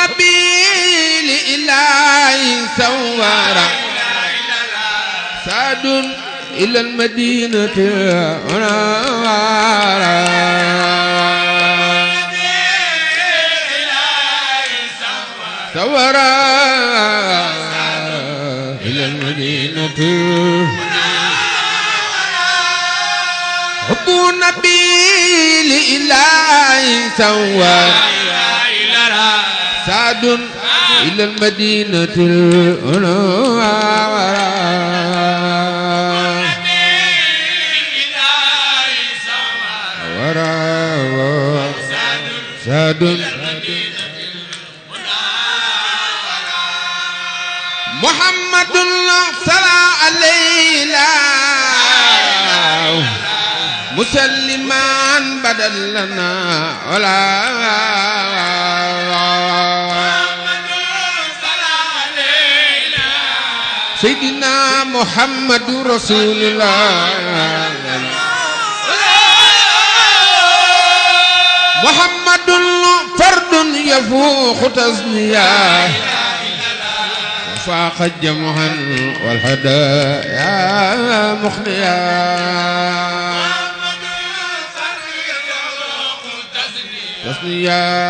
النبي لإله سورا سعد إلى المدينة المنورة سورا إلى المدينة حب النبي لإله سورا سعد إلى المدينة المنورة سعد محمد صلى علينا مسلما بدل لنا ولا سيدنا محمد رسول الله محمد فرد يفوق تزنيا وفاق جمعا والهدايا مخنيا تزنيا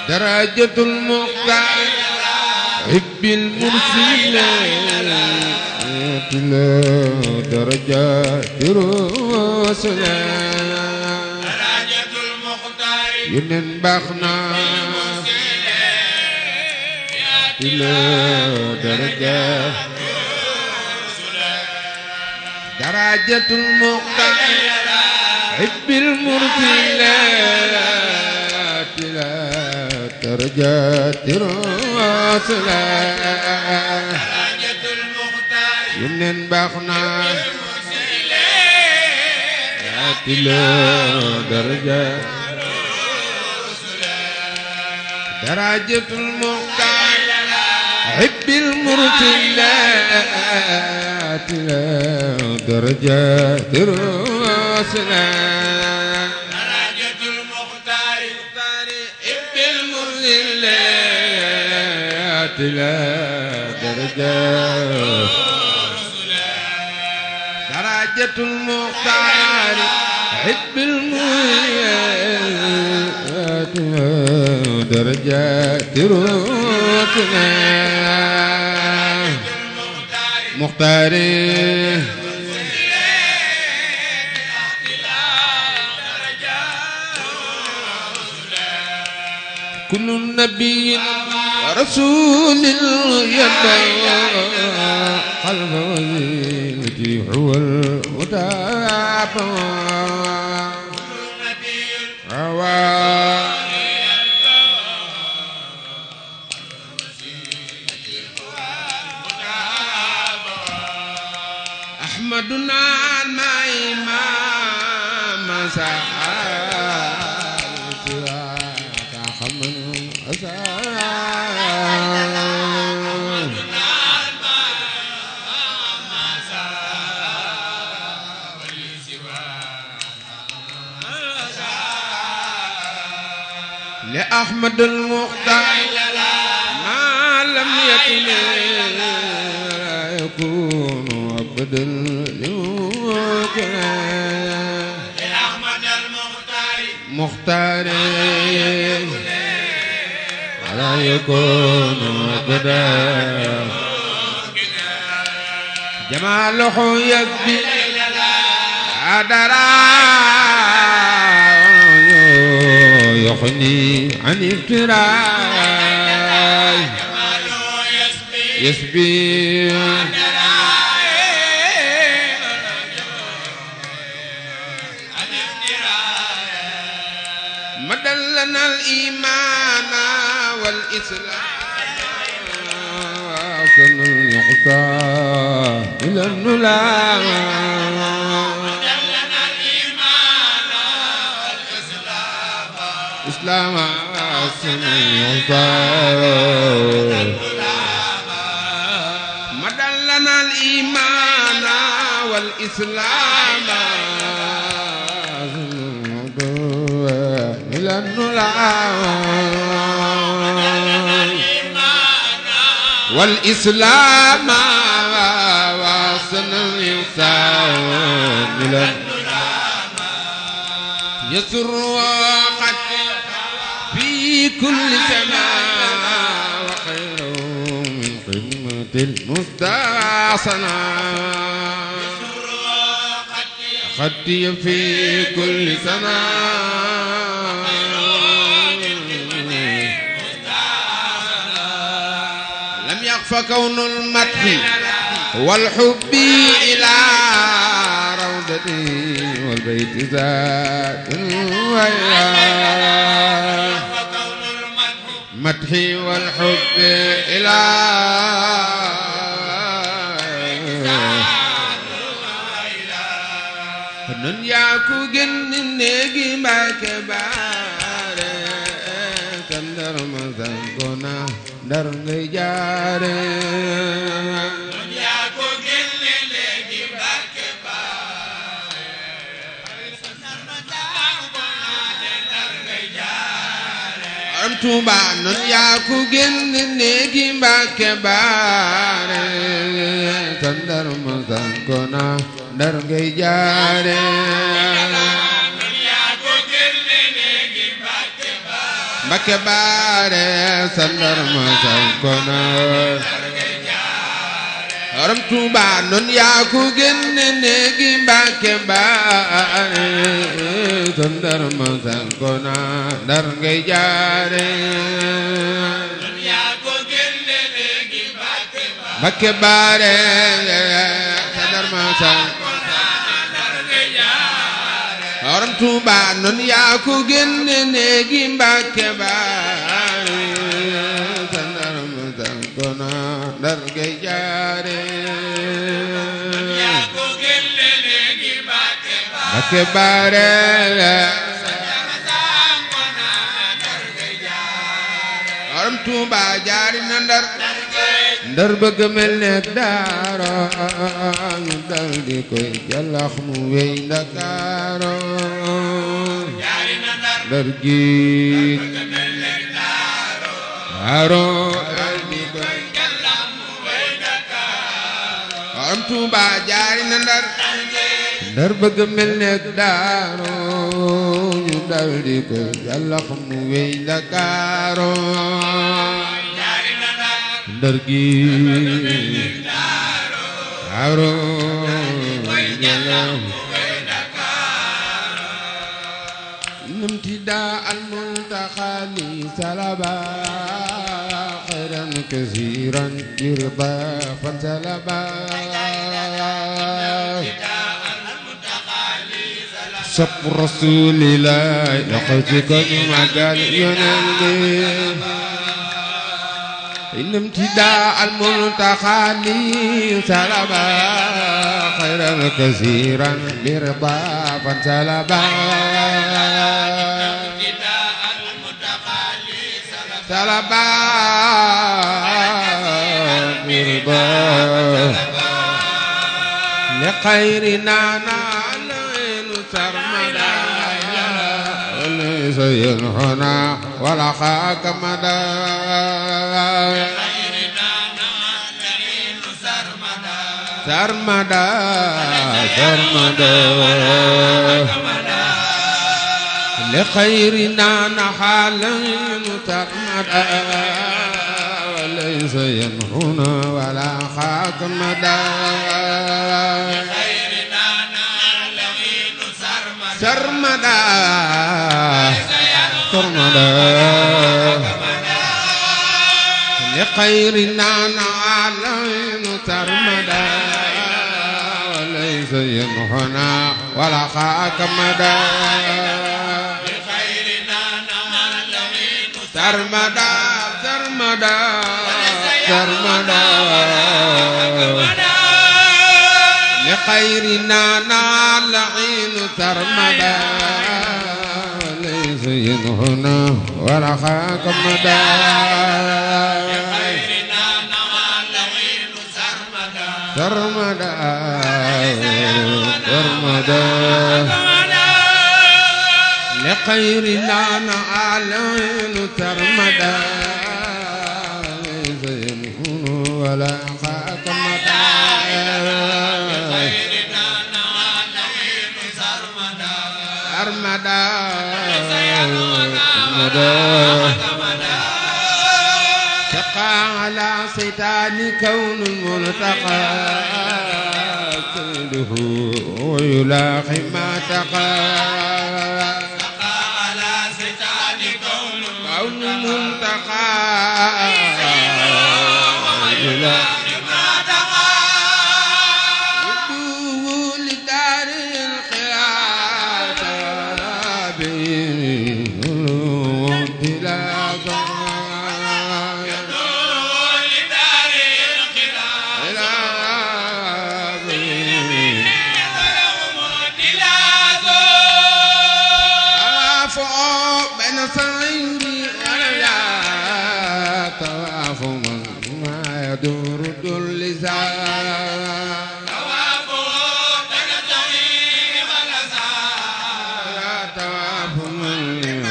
درجة المختار حب المرسلين درجات رسلا درجة المختار ينن بخنا درجات درجة المختار حب المرسلين درجات رسلا يمنن باخنا ياتلو درجات درجة المختار حب المرسلات درجات رسلا درجة المختار حب المرسلات درجات درجة المختار حب المرسلات درجات رسلا مختار كل نبي ورسول يدعو قلب وزينتي هو المتابع أحمدنا ما إمام سعادة خمن لأحمد المختار ما لم يكن يكون أبدا لأحمد المختار لا يكون أبدا جماله يكفي عدرا يغني عن افتراء يسبي مدى لنا الإيمان والإسلام كما يختار إلى النلام إسلام مدى لنا الإيمان والإسلام والإسلام وحسن الإحسان إلى يسر وقد في كل سماء وخير من خدمة المستحسنة خدي في كل سنة لم يخف كون المدح والحب إلى روضتي والبيت ذات وإلى مدحي والحب إلى nun yaa ko génn néegi Mbàkke baare te ndar ma sanko na ndar ngay jaare nun yaa ko génn néegi Mbàkke baare te ndar ma sanko na ndar ngay jaare am Tuuba nun yaa ko génn néegi Mbàkke baare te ndar ma sanko na ndar ngay jaare Mbàkke baare sa ndar ma sanko na Borom Tuuba nun yaa ko génne néegi Mbàkke baare sa ndar ma sanko na ndar ngay jaare Mbàkke baare sa ndar ma sanko Borom Tuuba nun yaa ko génne néegi Mbàkke baare sa ndar ma sanko na ndar ngay jaare Mbàkke baare Borom Tuuba jaari na ndar ndar bëgg mel ne daaro ñu dal di koy jalax mu wey Ndakaaro ndar gi daaro dal di koy jalax mu wey Ndakaaro Borom Tuuba jaari na ndar ndar bëgg mel ne daaro ñu dal di koy jalax mu wey Ndakaaro ndar gi daaro امتداء المنتقى لي سلبا خيرا كثيرا برضا فانسلبا صب رسول الله لقيتك مقال ينالي إن امتداء المنتقى لي سلبا خيرا كثيرا برضا فانسلبا سلبا برضا لخيرنا نعلن سرمدا وليس ينهنا ولا خاك مدى سرمدا سرمدا لخيرنا نحالين سرمدا وليس ينهنا ولا خاك مدى سرمدا سرمدا لخيرنا نعلن سرمدا وليس ينهنا ولا خاك مدى سرمدا سرمدا سرمدا لخيرنا نعلن سرمدا ليس ينهنا ولا خاك مدى سرمدا سرمدا لخيرنا نعلن سرمدا ليس ينهنا ولا خاك أرمدا شقى على صيتان كون الملتقى كله ويلاقي ما تقى شقى على صيتان كون الملتقى ويلاقي ما تقى يدوب لدار الخلاف يدور اللسان توافه تنتهي غلسان لا تواف من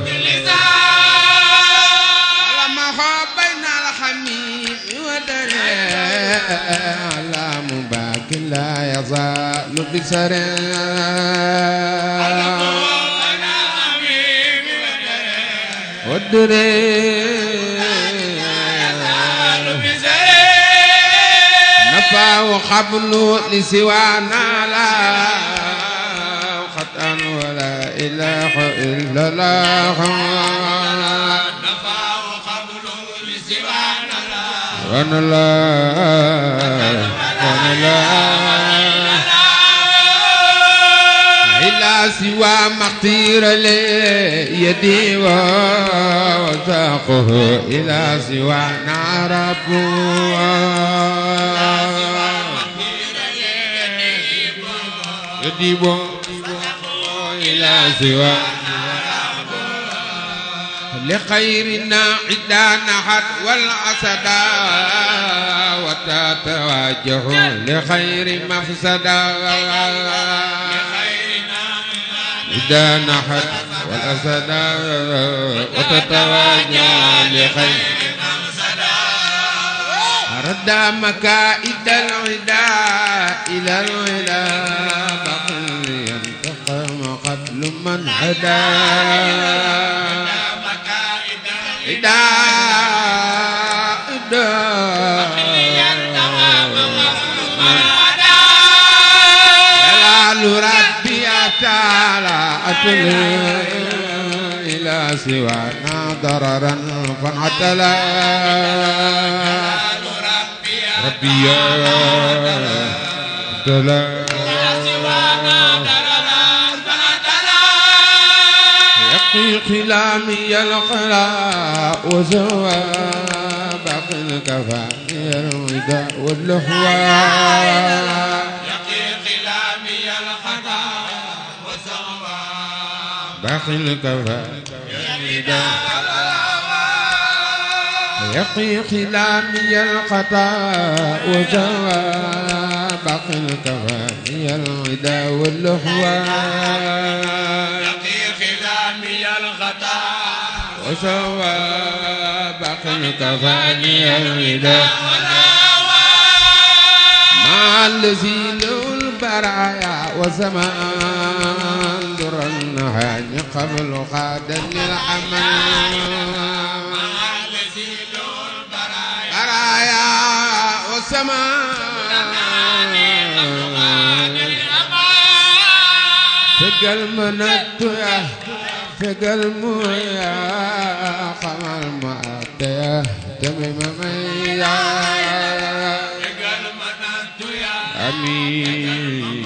اللسان لما خاب بين الحميم ودري على مباك لا يزال بسر ودري نفى وقبل لسوانا لا خطأ ولا إله إلا الله نفى وقبل لسوانا وانا لا إلا سوى مقتير لي يدي وساقه إلى سوى نعرف يدي إلى سوى لخيرنا عدا نحت والعسدا وتتواجه لخير مفسدا عدا نحت والعسدا وتتواجه لخير مفسدا رد مكائد العدا إلى العدا بقل ينتقم قبل من عدا إدا جلال ربي تعالى أتلي إلى سوانا ضررا فانعتلا ربي أتلا يقي خلامي القراء وزوى باقي الكفاني الوداء واللحوى يقي خلامي الخطا وزوى باقي الكفاني الوداء يقي خلامي القطاء وزوى باقي الكفاني الوداء واللحوى وسوى باقي الكفاني الوداع مع الذي له البرايا وزمان در النهاج قبل خادا للعمل مع الذي له برايا وزمان فقل منت يا فقل مويا خمر معطيا تميم ميا فقل منت يا أمين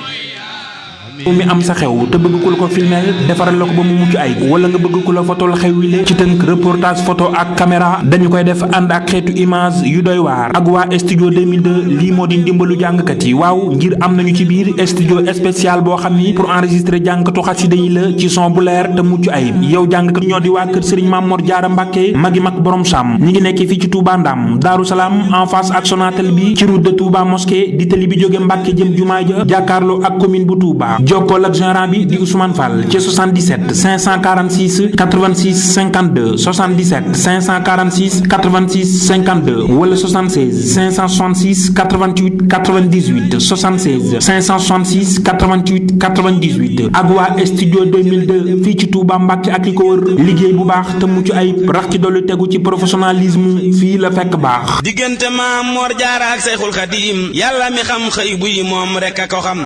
mi am sa xew te bëgg ku la ko filmeel defaral la ko ba mu mucc ay wala nga bëgg ku la fotol xew wi le ci tënk reportage photo ak caméra dañu koy def ànd ak xeetu image yu doy waar ak waa studio 2002 lii moo di ndimbalu jàngkat yi waaw ngir am nañu ci biir studio spécial boo xam ni pour enregistrer jàngkatu xasida yi la ci son bu leer te mucc ayib yow jàngkat ñoo di waa kër Serigne Mamor Diarra Mbacke magi mag borom Sam ñi ngi nekk fii ci Touba Ndam Darou Salam en face ak Sonatel bi ci route de Touba mosquée di tali bi jóge Mbacke jëm jumaa ja jàkkaarloo ak commune bu Touba jokkool ak gérant bi di Ousmane Fall ci 77 546 86 52 77 546 86 52 wala 76 566 88 98 76 566 88 98 ak waa studio 2002 fii ci Touba Mbàkke ak li ko wër liggéey bu baax te mucc ayib rax ci dolli tegu ci professionnalisme fii la fekk baax. diggante Maam Mor Jaara ak Seyxul Xadiim yàlla mi xam xëy buy moom rek a ko xam